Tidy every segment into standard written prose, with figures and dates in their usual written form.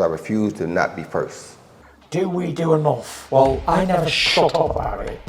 I refuse to not be first. Do we do enough? Well, I never shut up about it.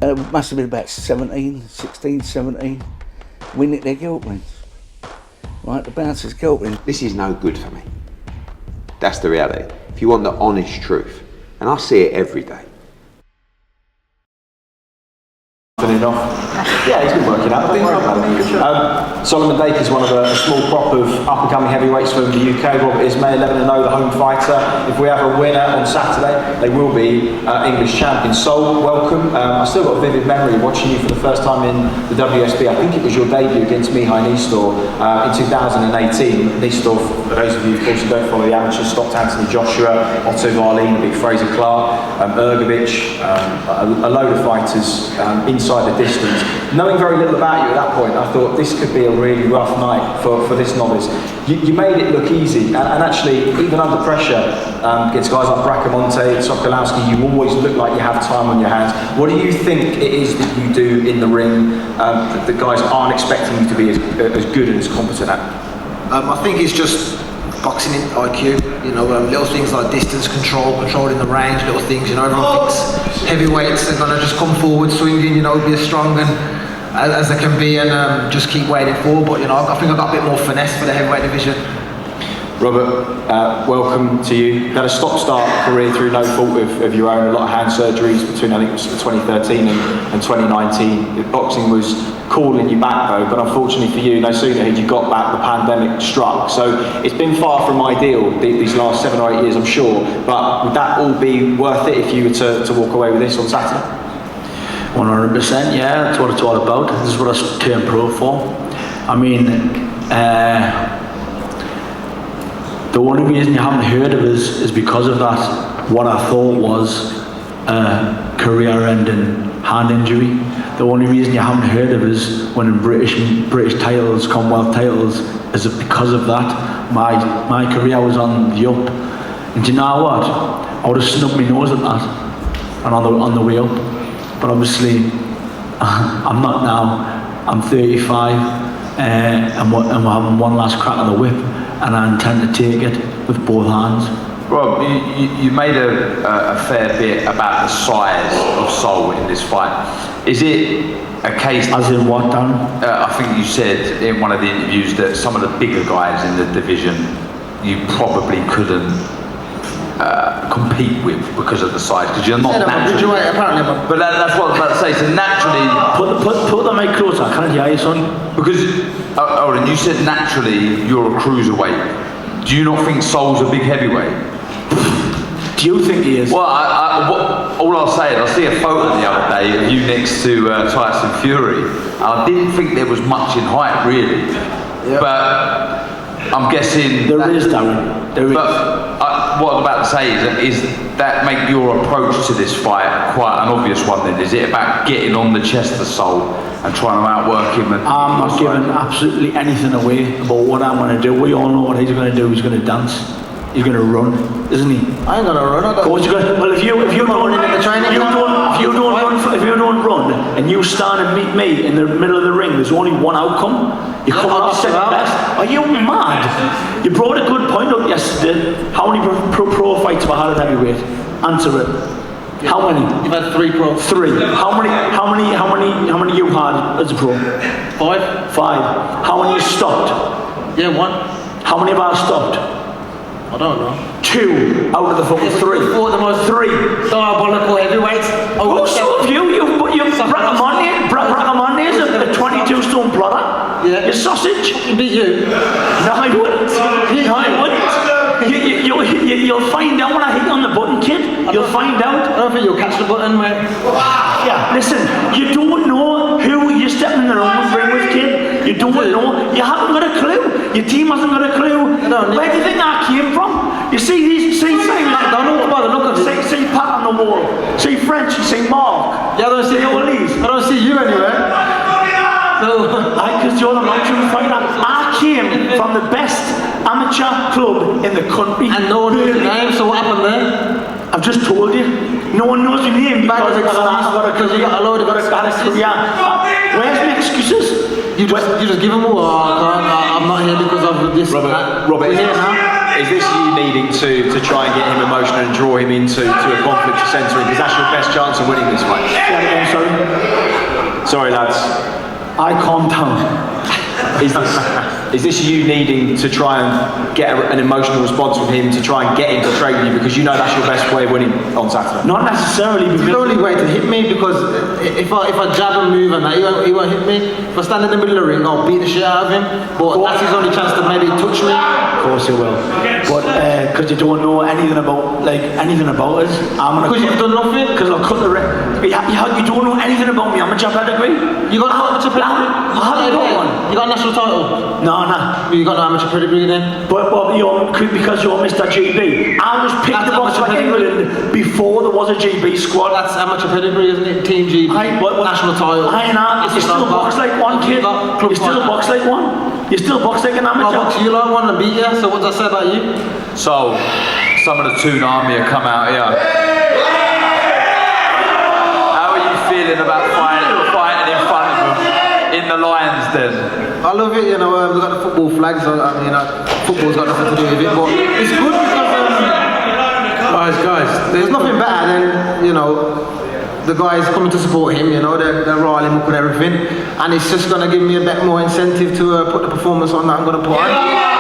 It must have been about 16, 17. We nicked their guilt rings. Right, the bouncers' guilt rings. This is no good for me. That's the reality. If you want the honest truth, and I see it every day. Yeah, he's been working out. Solomon Dacres is one of a small crop of up-and-coming heavyweights from the UK. Robert Ismay, 11-0, the home fighter. If we have a winner on Saturday, they will be English champions. Sol, welcome. I still got a vivid memory of watching you for the first time in the WSB. I think it was your debut against Mihai Nistor in 2018. Nistor, for those of you of course who don't follow the amateurs, stopped Anthony Joshua, Otto Varlin, big Fraser Clark, Ergovic, a load of fighters inside the distance. Knowing very little about you at that point, I thought this could be a really rough night for this novice. You made it look easy, and actually, even under pressure, against guys like Bracamonte, Sokolowski, you always look like you have time on your hands. What do you think it is that you do in the ring that the guys aren't expecting you to be as good and as competent at? I think it's just boxing IQ, little things like distance controlling the range, little things, everyone thinks heavyweights are going to just come forward swinging, be as strong as they can be and just keep waiting for, but I think I've got a bit more finesse for the heavyweight division. Robert, welcome to you. You had a stop-start career through no fault of your own, a lot of hand surgeries between, I think it was 2013 and 2019. Boxing was calling you back though, but unfortunately for you, no sooner had you got back, the pandemic struck. So it's been far from ideal these last 7 or 8 years, I'm sure, but would that all be worth it if you were to walk away with this on Saturday? 100%, yeah, that's what it's all about. This is what I turned pro for. I mean, the only reason you haven't heard of us is because of that, what I thought was a career-ending hand injury. The only reason you haven't heard of us winning British titles, Commonwealth titles, is because of that. My career was on the up. And do you know what? I would have snubbed my nose at that, and on the way up. But obviously, I'm not now. I'm 35, and we're having one last crack of the whip, and I intend to take it with both hands. Rob, you made a fair bit about the size of Sol in this fight. Is it a case... As in what, Dan? I think you said in one of the interviews that some of the bigger guys in the division you probably couldn't compete with because of the size, because you're not naturally... apparently, but that's what I was about to say, so naturally... Put the mic closer, I can't hear you, son. Because, Oren, you said naturally you're a cruiserweight. Do you not think Sol's a big heavyweight? Do you think he is? Well, all I'll say is I see a photo the other day of you next to Tyson Fury. I didn't think there was much in height, really. Yep. But I'm guessing... There is, Darren. There is. But what I'm about to say is that make your approach to this fight quite an obvious one then? Is it about getting on the chest of Sol and trying to outwork him? I'm not giving absolutely anything away about what I'm going to do. We all know what he's going to do. He's going to dance. He's going to run, isn't he? I ain't going to run. Of course you're going to. Well, if you don't run and you stand and meet me in the middle of the ring, there's only one outcome. You come out second best. Are you mad? You brought a good point up yesterday. How many pro fights have I had at heavyweight? Answer it. How many? You've had 3 pro. 3. How many you had as a pro? 5. How many you stopped? Yeah, 1. How many have I stopped? I don't know. 2 out of the fucking 3. The most 3 diabolical heavyweights. Oh, so have you Bracamonte is a 22-stone plotter. Yeah. Your sausage. He beat you. No, I wouldn't. No, I wouldn't. You'll find out when I hit you on the button, kid. You'll find out. I don't think you'll catch the button, mate. Yeah, listen, you don't know who you're stepping in the ring with, kid. You don't know. You haven't got a clue. Your team hasn't got a clue. Where do you think I came from? You see these, see McDonald's by the look of it. See Pat on the wall. See French, you see Mark. Yeah, I don't see Elise. I don't see you anywhere. Because you're the long-term fighter. I came from the best amateur club in the country. And no one knows your name, so what happened there? I've just told you. No one knows your name because you got a load of career. Where's my excuses? You just give them all. I'm not here because I've this. Robert, We're here now. is this you needing to try and get him emotional and draw him into a conflict of centering? Because that's your best chance of winning this fight. Sorry, lads. I calmed down. Is this you needing to try and get an emotional response from him to try and get him to trade with you because you know that's your best way of winning on Saturday? Not necessarily It's the because only way to hit me because if I jab and move and that, he won't hit me. If I stand in the middle of the ring, I'll beat the shit out of him. But that's his only chance to maybe touch me. of course you will. But because you don't know anything about us, I'm gonna. Because you've done nothing. Because I'll cut the ring. You don't know anything about me. I'm a jab pedigree. You got an amateur pedigree? I haven't got one. You got a national title? No. You got an amateur pedigree then? But because you're Mr. GB, I was picked That's up for amateur England before there was a GB squad. That's amateur pedigree, isn't it? Team GB. National title. You still box like one, kid. You still box like one. You still box like an I amateur. box you like one and beat you, so what does that say about you? So, some of the Toon Army have come out here. How are you feeling about fighting in front of them in the Lions Den? I love it, we've got the football flags, football's got nothing to do with it, but it's good because, guys, there's nothing better than, the guys coming to support him, they're riling up with everything, and it's just going to give me a bit more incentive to put the performance on that I'm going to put on.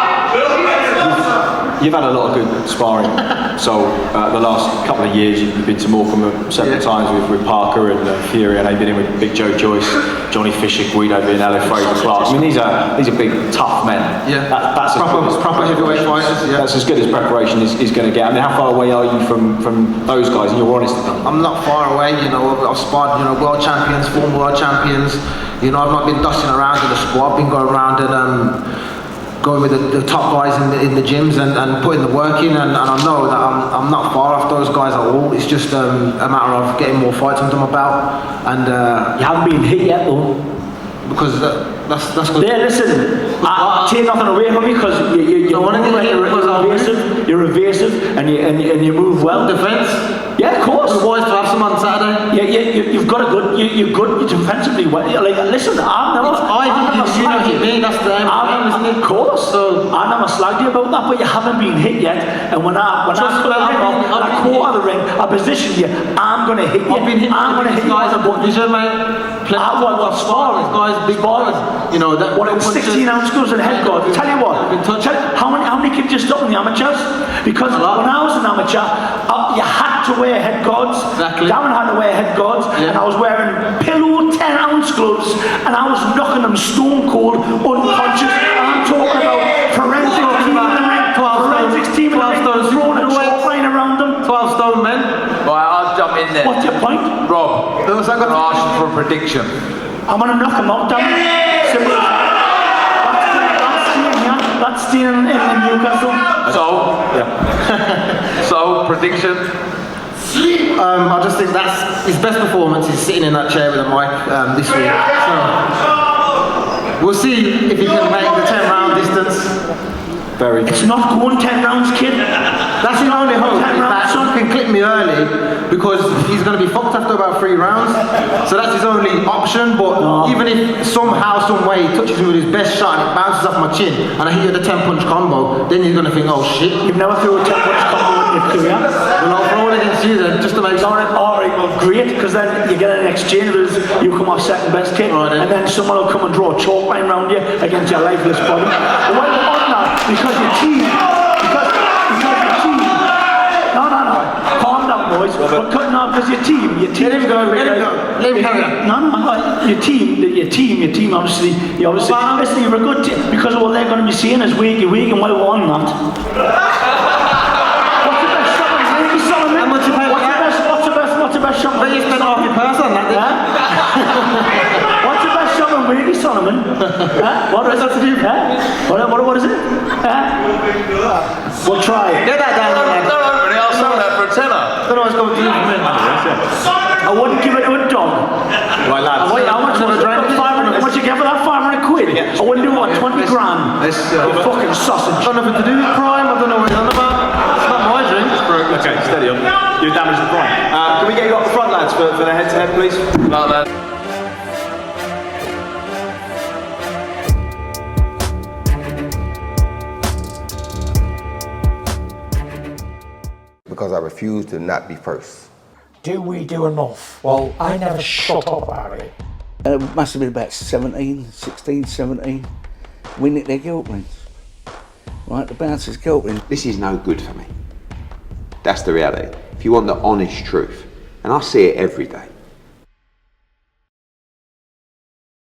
You've had a lot of good sparring. So the last couple of years you've been to Morecambe several times with Parker and Fury, and they've been in with Big Joe Joyce, Johnny Fisher, Guido Vianello, Fraser Clark. I mean, these are big, tough men. Yeah, that's proper heavyweight fighters. Yeah, that's as good as preparation is going to get. I mean, how far away are you from those guys? And you're honest with them. I'm not far away. I've sparred, world champions, former world champions. I've not been dusting around in the sport. I've been going around and going with the top guys in the gyms and putting the work in, and I know that I'm not far off those guys at all. It's just a matter of getting more fights under my belt, and You haven't been hit yet though. because that's good. Yeah, listen, I take nothing away from you because you're evasive and you move well. Defense. Yeah, of course. The boys to have some on Saturday. You've got a good. You're good. You're defensively well. Like, listen, I've never. You don't hit me. That's the aim, isn't it? Of course. So I never slagged you about that, but you haven't been hit yet. And when I quarter the ring, I position you. I'm going to hit you. I've been hitting I'm going to hit you. guys at vision, mate. What sparring? Guys, big boys. That. What, 16-ounce gloves and head guard? Tell you what. How many kids you stop in the amateurs? Because when I was an amateur, you had to wear head guards. Exactly. Darren had to wear head guards, and I was wearing pillow 10-ounce gloves, and I was knocking them stone cold, unconscious. And I'm talking about forensic team in the ring, forensics team in the ring, throwing a chalk line around them. 12 stone men. Right, I'll jump in there. What's your point? Rob, I'm going to ask you for a prediction. I'm going to knock them out, damn it. Simple. That's staying in Newcastle. So, prediction? I just think that's his best performance. He's sitting in that chair with a mic this week. So we'll see if he can make the 10-round distance. Very good. It's not going 10 rounds, kid. That's his only hope. That he can clip me early because he's going to be fucked after about 3 rounds. So that's his only option. But even if somehow, some way, he touches me with his best shot and it bounces off my chin and I hit you with a 10-punch combo, then you're going to think, oh shit. You've never threw a 10-punch combo in your career? Well, I'll throw it against you then, just to make sure. Alright, well, great, because then you get an exchange with you come off second best kid, and then someone will come and draw a chalk line around you against your lifeless body. But when you're on that, because your team, no, calm down, boys. But cutting off because your team. Let him go. No, your team. Obviously, listen, you're a good team because all they're going to be seeing is weak, and well, we're on that. What's the best shot? But you spent half your purse on that, didn't you? What's the best shot on Wiggy Solomon? What does that to do? What is it? We'll try it. Get that down there, No, I'll sell that for a tenner. I don't know what's going to do for me. I wouldn't give it to a dog. Right, lads. How much was it? 500. What you get for that? 500 quid? I wouldn't do what? 20 grand. You fucking sausage. I don't know if it's to do with crime. I don't know what you're on about. It's not my drink. Okay, steady on. You damaged the prime. Can we get you up the front, lads, for the head-to-head, please? Like that. because I refused to not be first. Do we do enough? Well, I never shut up about it. It must have been about 16, 17. We nicked their guilt rings. Right, the bouncer's guilt ring. This is no good for me. That's the reality. If you want the honest truth, and I see it every day,